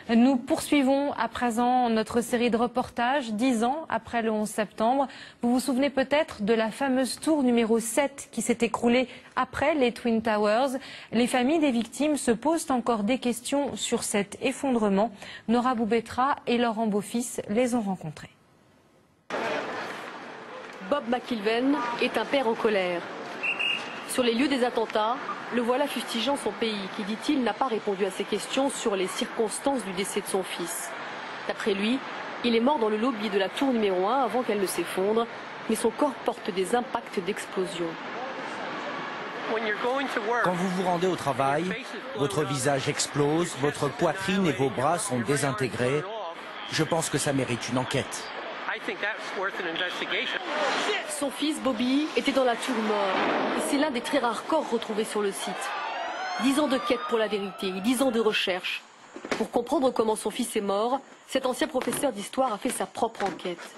Nous poursuivons à présent notre série de reportages 10 ans après le 11 septembre. Vous vous souvenez peut-être de la fameuse tour numéro 7 qui s'est écroulée après les Twin Towers. Les familles des victimes se posent encore des questions sur cet effondrement. Nora Boubetra et Laurent Beaufils les ont rencontrés. Bob McIlvaine est un père en colère. Sur les lieux des attentats, le voilà fustigeant son pays qui, dit-il, n'a pas répondu à ses questions sur les circonstances du décès de son fils. D'après lui, il est mort dans le lobby de la tour numéro 1 avant qu'elle ne s'effondre, mais son corps porte des impacts d'explosion. Quand vous vous rendez au travail, votre visage explose, votre poitrine et vos bras sont désintégrés. Je pense que ça mérite une enquête. Son fils, Bobby, était dans la tour nord. Et c'est l'un des très rares corps retrouvés sur le site. 10 ans de quête pour la vérité, 10 ans de recherche. Pour comprendre comment son fils est mort, cet ancien professeur d'histoire a fait sa propre enquête.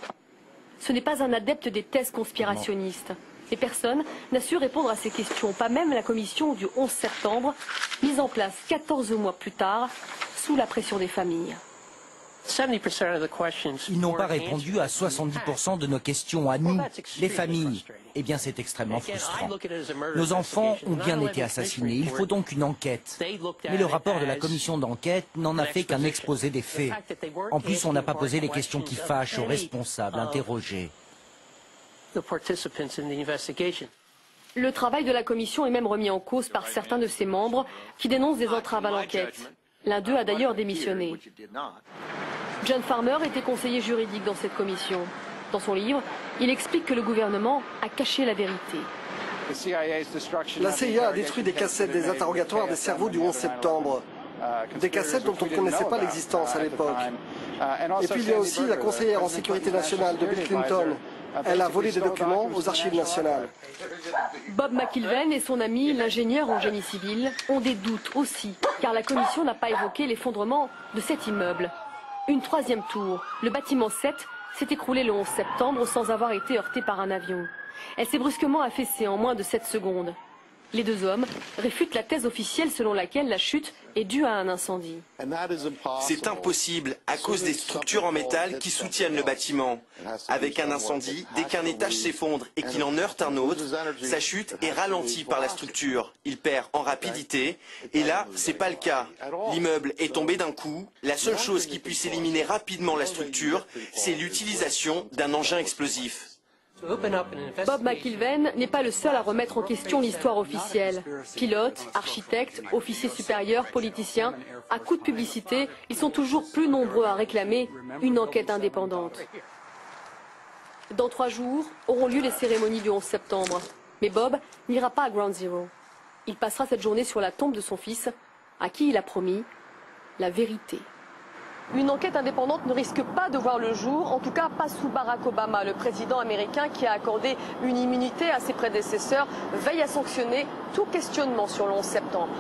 Ce n'est pas un adepte des thèses conspirationnistes. Et personne n'a su répondre à ces questions, pas même la commission du 11 septembre, mise en place 14 mois plus tard, sous la pression des familles. Ils n'ont pas répondu à 70% de nos questions à nous, les familles. Eh bien, c'est extrêmement frustrant. Nos enfants ont bien été assassinés. Il faut donc une enquête. Mais le rapport de la commission d'enquête n'en a fait qu'un exposé des faits. En plus, on n'a pas posé les questions qui fâchent aux responsables interrogés. Le travail de la commission est même remis en cause par certains de ses membres qui dénoncent des entraves à l'enquête. L'un d'eux a d'ailleurs démissionné. John Farmer était conseiller juridique dans cette commission. Dans son livre, il explique que le gouvernement a caché la vérité. La CIA a détruit des cassettes des interrogatoires des cerveaux du 11 septembre. Des cassettes dont on ne connaissait pas l'existence à l'époque. Et puis il y a aussi la conseillère en sécurité nationale de Bill Clinton. Elle a volé des documents aux archives nationales. Bob McIlvaine et son ami, l'ingénieur en génie civil, ont des doutes aussi, car la commission n'a pas évoqué l'effondrement de cet immeuble. Une troisième tour, le bâtiment 7, s'est écroulée le 11 septembre sans avoir été heurtée par un avion. Elle s'est brusquement affaissée en moins de 7 secondes. Les deux hommes réfutent la thèse officielle selon laquelle la chute est due à un incendie. C'est impossible à cause des structures en métal qui soutiennent le bâtiment. Avec un incendie, dès qu'un étage s'effondre et qu'il en heurte un autre, sa chute est ralentie par la structure. Il perd en rapidité et là, c'est pas le cas. L'immeuble est tombé d'un coup. La seule chose qui puisse éliminer rapidement la structure, c'est l'utilisation d'un engin explosif. Bob McIlvaine n'est pas le seul à remettre en question l'histoire officielle. Pilotes, architectes, officiers supérieurs, politiciens, à coup de publicité, ils sont toujours plus nombreux à réclamer une enquête indépendante. Dans 3 jours auront lieu les cérémonies du 11 septembre. Mais Bob n'ira pas à Ground Zero. Il passera cette journée sur la tombe de son fils, à qui il a promis la vérité. Une enquête indépendante ne risque pas de voir le jour, en tout cas pas sous Barack Obama. Le président américain qui a accordé une immunité à ses prédécesseurs veille à sanctionner tout questionnement sur le 11 septembre.